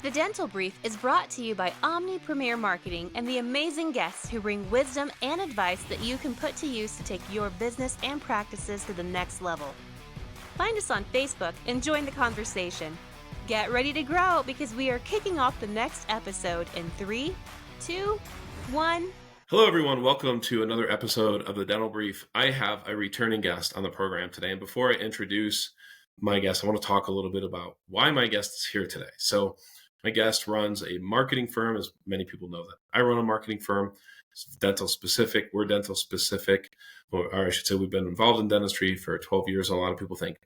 The Dental Brief is brought to you by Omni Premier Marketing and the amazing guests who bring wisdom and advice that you can put to use to take your business and practices to the next level. Find us on Facebook and join the conversation. Get ready to grow because we are kicking off the next episode in 3, 2, 1. Hello, everyone. Welcome to another episode of the Dental Brief. I have a returning guest on the program today. And before I introduce my guest, I want to talk a little bit about why my guest is here today. So my guest runs a marketing firm, as many people know that I run a marketing firm. It's dental specific. We're dental specific, or I should say we've been involved in dentistry for 12 years. A lot of people think,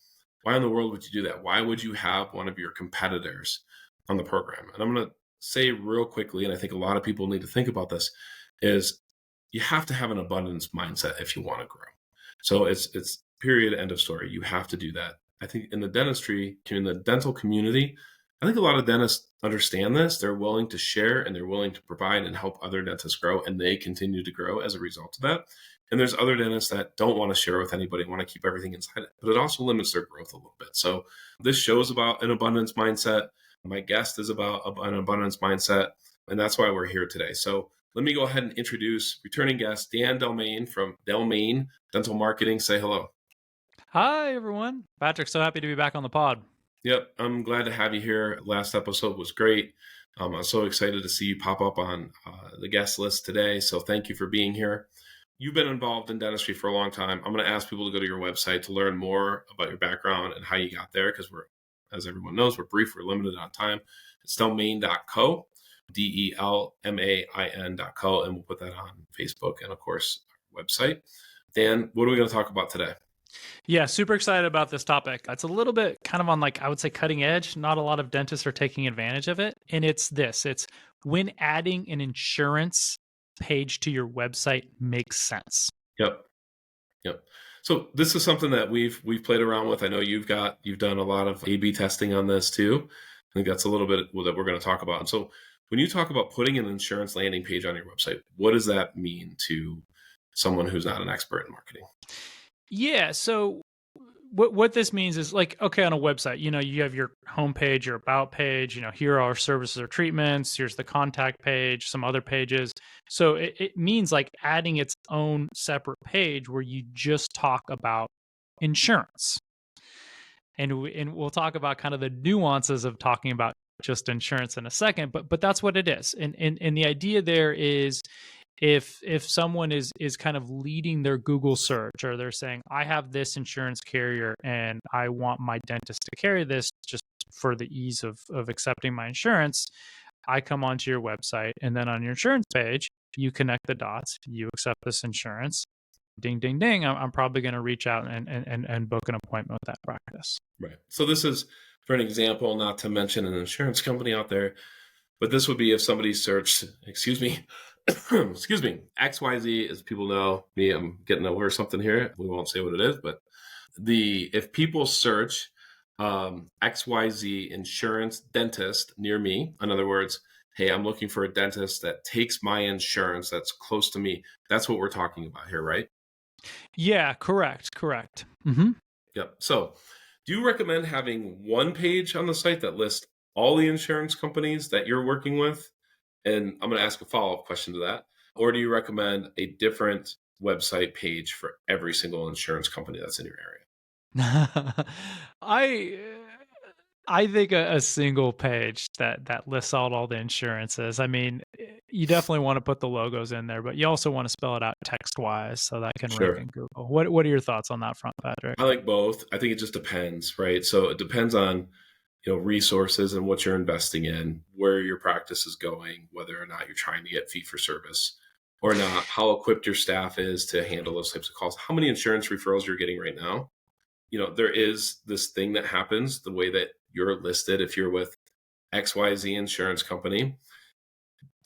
why in the world would you do that? Why would you have one of your competitors on the program? And I'm going to say real quickly, and I think a lot of people need to think about this, is you have to have an abundance mindset if you want to grow. So it's period, end of story. You have to do that. I think in the dental community, I think a lot of dentists understand this. They're willing to share and they're willing to provide and help other dentists grow, and they continue to grow as a result of that. And there's other dentists that don't want to share with anybody, want to keep everything inside it, but it also limits their growth a little bit. So this show is about an abundance mindset. My guest is about an abundance mindset, and that's why we're here today. So let me go ahead and introduce returning guest Dan Delmain from Delmain Dental Marketing. Say hello. Hi, everyone. Patrick, so happy to be back on the pod. Yep, I'm glad to have you here. Last episode was great. I'm so excited to see you pop up on the guest list today. So thank you for being here. You've been involved in dentistry for a long time. I'm going to ask people to go to your website to learn more about your background and how you got there, because as everyone knows, we're brief, we're limited on time. It's delmain.co, DELMAIN.co, and we'll put that on Facebook and, of course, our website. Dan, what are we going to talk about today? Yeah, super excited about this topic. It's a little bit kind of on, I would say, cutting edge. Not a lot of dentists are taking advantage of it. And it's when adding an insurance page to your website makes sense. Yep. So this is something that we've played around with. I know you've done a lot of A/B testing on this too. I think that's a little bit that we're going to talk about. And so when you talk about putting an insurance landing page on your website, what does that mean to someone who's not an expert in marketing? Yeah. So what this means is okay, on a website, you have your homepage, your about page, here are our services or treatments. Here's the contact page, some other pages. So it means adding its own separate page where you just talk about insurance. And we'll talk about kind of the nuances of talking about just insurance in a second, but that's what it is. And the idea there is, if someone is kind of leading their Google search, or they're saying, I have this insurance carrier and I want my dentist to carry this just for the ease of accepting my insurance, I come onto your website, and then on your insurance page, you connect the dots, you accept this insurance, ding, ding, ding, I'm probably going to reach out and book an appointment with that practice. Right. So this is, for an example, not to mention an insurance company out there, but this would be if somebody searched, XYZ, as people know me, I'm getting over something here. We won't say what it is, but if people search XYZ insurance dentist near me, in other words, hey, I'm looking for a dentist that takes my insurance that's close to me. That's what we're talking about here, right? Yeah, correct. Mm-hmm. Yep. So do you recommend having one page on the site that lists all the insurance companies that you're working with? And I'm going to ask a follow-up question to that. Or do you recommend a different website page for every single insurance company that's in your area? I think a single page that lists out all the insurances. I mean, you definitely want to put the logos in there, but you also want to spell it out text-wise so that can rank in Google. What are your thoughts on that front, Patrick? I like both. I think it just depends, right? So it depends on resources and what you're investing in, where your practice is going, whether or not you're trying to get fee for service or not, how equipped your staff is to handle those types of calls, how many insurance referrals you're getting right now. There is this thing that happens the way that you're listed. If you're with XYZ insurance company,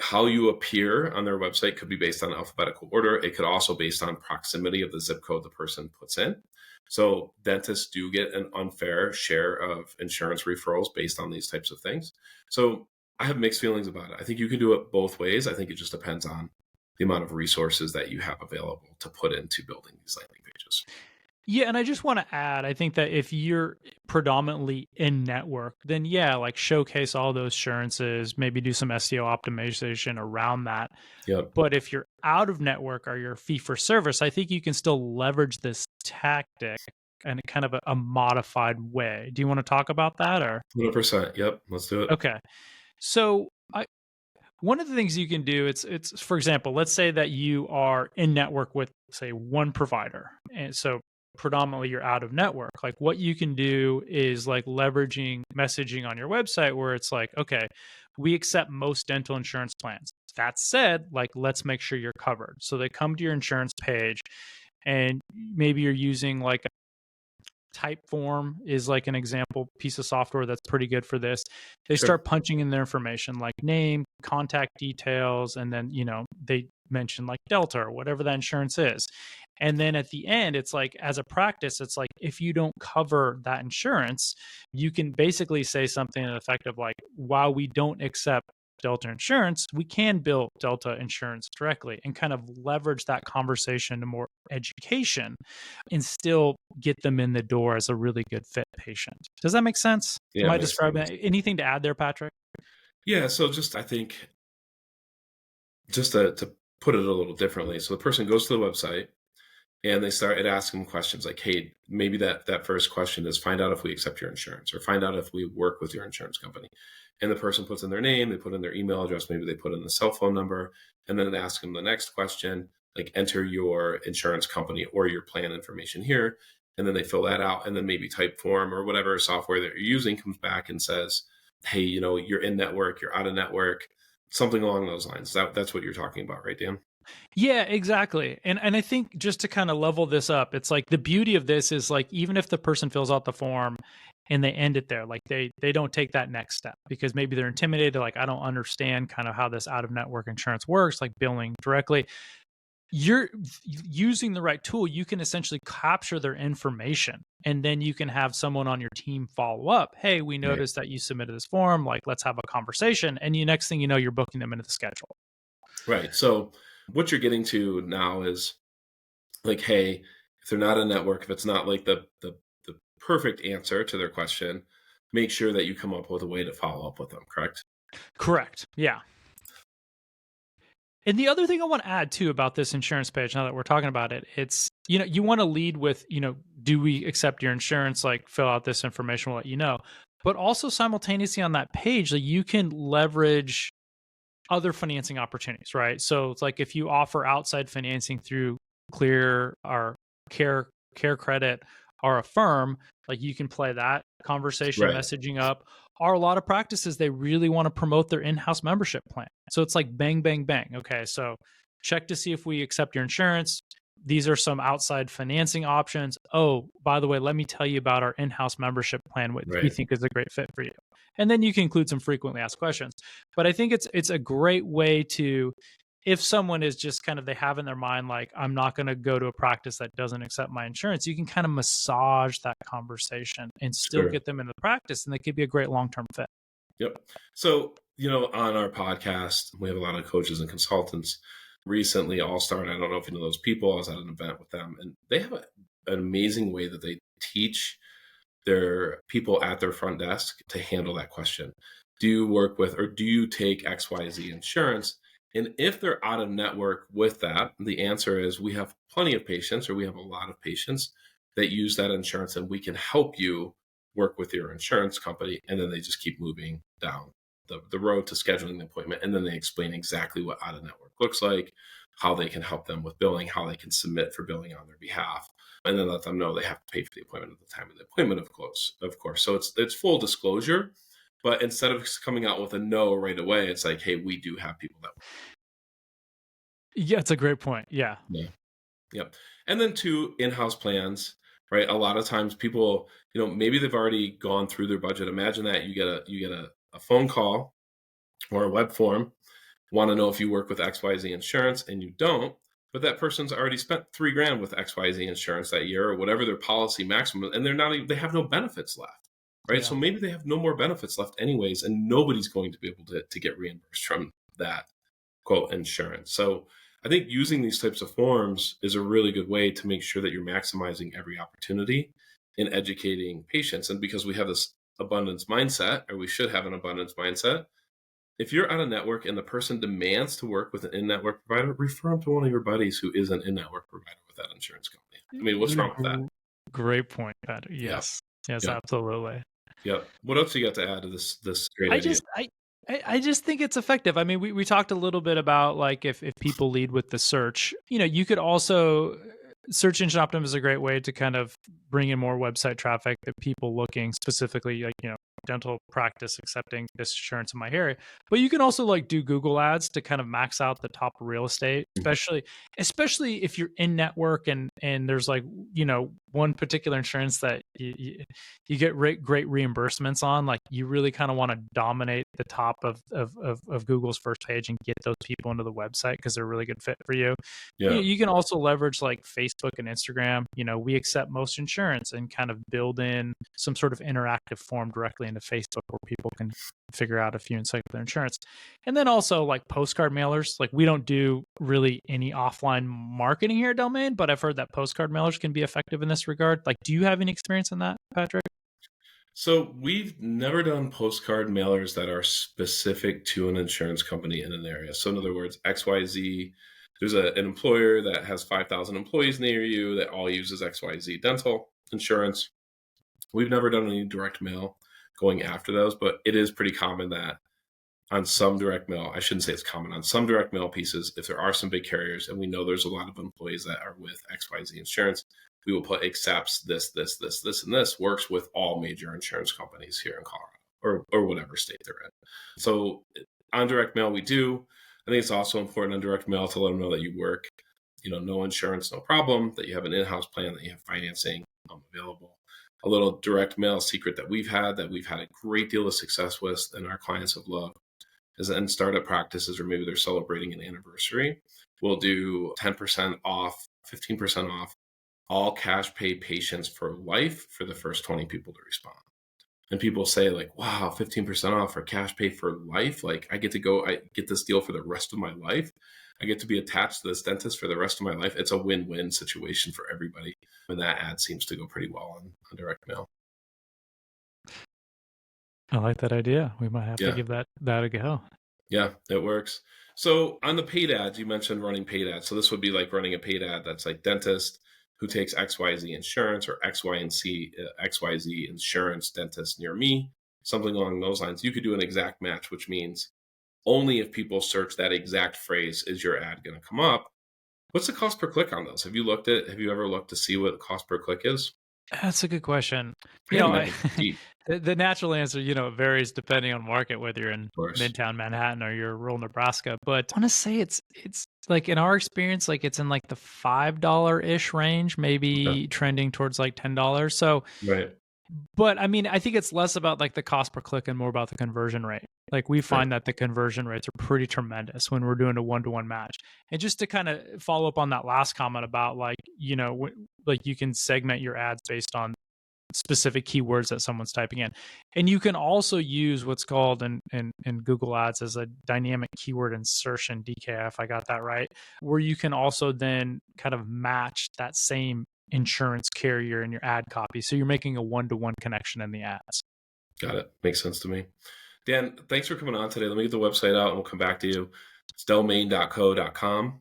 how you appear on their website could be based on alphabetical order. It could also be based on proximity of the zip code the person puts in. So dentists do get an unfair share of insurance referrals based on these types of things. So I have mixed feelings about it. I think you can do it both ways. I think it just depends on the amount of resources that you have available to put into building these landing pages. Yeah, and I just want to add, I think that if you're predominantly in network, then yeah, like showcase all those assurances, maybe do some SEO optimization around that. Yep. But if you're out of network or you're fee for service, I think you can still leverage this tactic in kind of a modified way. Do you want to talk about that or? 100%. Yep. Let's do it. Okay. So one of the things you can do, it's for example, let's say that you are in network with say one provider. And so predominantly you're out of network. Like what you can do is like leveraging messaging on your website where it's like, okay, we accept most dental insurance plans. That said, like let's make sure you're covered. So they come to your insurance page and maybe you're using like Typeform is like an example piece of software that's pretty good for this. They Sure. start punching in their information like name, contact details, and then, they mention like Delta or whatever that insurance is. And then at the end, it's like, as a practice, it's like, if you don't cover that insurance, you can basically say something to the effect of like, while we don't accept Delta insurance, we can bill Delta insurance directly and kind of leverage that conversation to more education and still get them in the door as a really good fit patient. Does that make sense? Yeah, Am it I makes describing sense. anything to add there, Patrick? Yeah. So just, I think, just to put it a little differently. So the person goes to the website and they start asking questions like, hey, maybe that first question is find out if we accept your insurance or find out if we work with your insurance company. And the person puts in their name, they put in their email address, maybe they put in the cell phone number, and then they ask them the next question, like enter your insurance company or your plan information here. And then they fill that out, and then maybe Typeform or whatever software that you're using comes back and says, hey, you're in network, you're out of network, something along those lines. That's what you're talking about, right, Dan? Yeah, exactly. And I think just to kind of level this up, it's like the beauty of this is like even if the person fills out the form and they end it there, like they don't take that next step because maybe they're intimidated, like I don't understand kind of how this out of network insurance works, like billing directly. You're using the right tool, you can essentially capture their information and then you can have someone on your team follow up. Hey, we Right. noticed that you submitted this form, like let's have a conversation. And you next thing you know, you're booking them into the schedule. Right. So what you're getting to now is like, hey, if they're not a network, if it's not like the perfect answer to their question, make sure that you come up with a way to follow up with them, correct? Correct. Yeah. And the other thing I want to add too about this insurance page, now that we're talking about it, it's, you want to lead with, do we accept your insurance? Like fill out this information, we'll let you know. But also simultaneously on that page, like you can leverage other financing opportunities, right? So it's like if you offer outside financing through Clear or Care Credit or a firm, like you can play that conversation Right. messaging up. Or a lot of practices, they really want to promote their in-house membership plan. So it's like bang, bang, bang. Okay, so check to see if we accept your insurance. These are some outside financing options. Oh, by the way, let me tell you about our in-house membership plan, which we Right. think is a great fit for you. And then you can include some frequently asked questions. But I think it's a great way to, if someone is just kind of they have in their mind like I'm not going to go to a practice that doesn't accept my insurance, you can kind of massage that conversation and still Sure. get them in the practice, and they could be a great long-term fit. Yep. So, on our podcast, we have a lot of coaches and consultants. Recently, All Star, and I don't know if you know those people, I was at an event with them, and they have an amazing way that they teach their people at their front desk to handle that question. Do you work with or do you take XYZ insurance? And if they're out of network with that, the answer is we have plenty of patients or we have a lot of patients that use that insurance and we can help you work with your insurance company. And then they just keep moving down the road to scheduling the appointment. And then they explain exactly what out of network looks like, how they can help them with billing, how they can submit for billing on their behalf, and then let them know they have to pay for the appointment at the time of the appointment, of course. So it's full disclosure, but instead of coming out with a no right away, it's like, hey, we do have people that. Yeah, it's a great point. Yeah. Yeah, yep. And then two, in-house plans, right? A lot of times people, maybe they've already gone through their budget. Imagine that you get a phone call or a web form, want to know if you work with XYZ insurance and you don't, but that person's already spent $3,000 with XYZ insurance that year or whatever their policy maximum, and they have no benefits left, right? Yeah. So maybe they have no more benefits left anyways, and nobody's going to be able to get reimbursed from that quote insurance. So I think using these types of forms is a really good way to make sure that you're maximizing every opportunity in educating patients. And because we have this abundance mindset, or we should have an abundance mindset, if you're out of network and the person demands to work with an in-network provider, refer them to one of your buddies who is an in-network provider with that insurance company. I mean, what's wrong with that? Great point, Patrick. Yeah. Yes. Yes, Yeah. absolutely. Yeah. What else you got to add to this great I idea? just I just think it's effective. I mean, we talked a little bit about like if people lead with the search, you could also search engine optimization is a great way to kind of bring in more website traffic that people looking specifically like, dental practice accepting this insurance in my area. But you can also like do Google ads to kind of max out the top real estate, especially if you're in network and there's like, one particular insurance that you get great reimbursements on. Like you really kind of want to dominate the top of Google's first page and get those people into the website because they're a really good fit for you. Yeah. You can also leverage like Facebook and Instagram. We accept most insurance and kind of build in some sort of interactive form directly into Facebook where people can figure out if you accept their insurance. And then also like postcard mailers. Like we don't do really any offline marketing here at Delmain, but I've heard that postcard mailers can be effective in this regard. Like, do you have any experience in that, Patrick? So we've never done postcard mailers that are specific to an insurance company in an area. So in other words, XYZ, there's an employer that has 5,000 employees near you that all uses XYZ dental insurance. We've never done any direct mail going after those, but it is pretty common that on some direct mail, I shouldn't say it's common, on some direct mail pieces, if there are some big carriers and we know there's a lot of employees that are with XYZ insurance, we will put accepts this, and this works with all major insurance companies here in Colorado or whatever state they're in. So on direct mail, we do. I think it's also important on direct mail to let them know that you work, no insurance, no problem, that you have an in-house plan, that you have financing available. A little direct mail secret that we've had a great deal of success with and our clients have loved is in startup practices, or maybe they're celebrating an anniversary, we'll do 10% off, 15% off all cash pay patients for life for the first 20 people to respond. And people say like, wow, 15% off for cash pay for life. Like I get this deal for the rest of my life. I get to be attached to this dentist for the rest of my life. It's a win-win situation for everybody. And that ad seems to go pretty well on direct mail. I like that idea. We might have to give that a go. Yeah, it works. So on the paid ads, you mentioned running paid ads. So this would be like running a paid ad that's like dentist who takes XYZ insurance or XYZ insurance dentist near me, something along those lines. You could do an exact match, which means only if people search that exact phrase is your ad going to come up. What's the cost per click on those? Have you ever looked to see what the cost per click is? That's a good question. The natural answer, it varies depending on market, whether you're in Midtown Manhattan or you're rural Nebraska. But I want to say it's like in our experience, like it's in like the $5-ish range, maybe trending towards like $10. So, right. But I mean, I think it's less about like the cost per click and more about the conversion rate. Like we find that the conversion rates are pretty tremendous when we're doing a one-to-one match. And just to kind of follow up on that last comment about like, like you can segment your ads based on specific keywords that someone's typing in. And you can also use what's called in Google Ads as a dynamic keyword insertion, DK, if I got that right, where you can also then kind of match that same insurance carrier in your ad copy. So you're making a one-to-one connection in the ads. Got it. Makes sense to me. Dan, thanks for coming on today. Let me get the website out and we'll come back to you. It's delmain.co.com.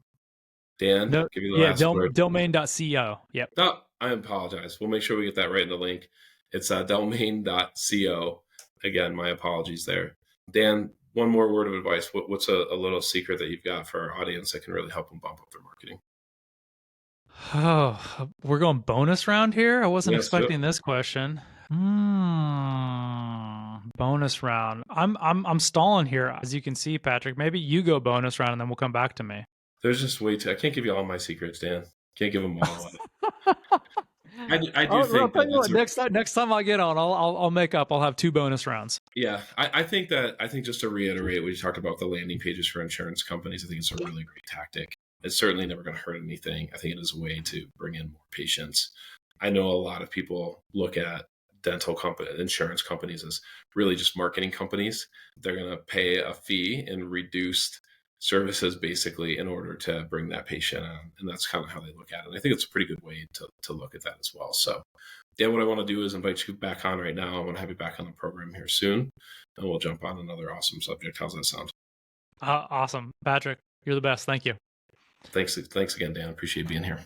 Dan, give you the last word. Delmain.co. Yep. No, I apologize. We'll make sure we get that right in the link. It's delmain.co. Again, my apologies there. Dan, one more word of advice. What's a little secret that you've got for our audience that can really help them bump up their marketing? Oh, we're going bonus round here? I wasn't expecting this question. Bonus round. I'm stalling here, as you can see, Patrick. Maybe you go bonus round and then we'll come back to me. There's just way too. I can't give you all my secrets, Dan. Can't give them all away. I do think that next time I get on, I'll make up. I'll have 2 bonus rounds. Yeah, I think just to reiterate what you talked about the landing pages for insurance companies, I think it's a really great tactic. It's certainly never going to hurt anything. I think it is a way to bring in more patients. I know a lot of people look at insurance companies as really just marketing companies. They're going to pay a fee in reduced services basically in order to bring that patient on. And that's kind of how they look at it. And I think it's a pretty good way to look at that as well. So Dan, what I want to do is invite you back on right now. I want to have you back on the program here soon, and we'll jump on another awesome subject. How's that sound? Awesome. Patrick, you're the best. Thank you. Thanks again, Dan. Appreciate being here.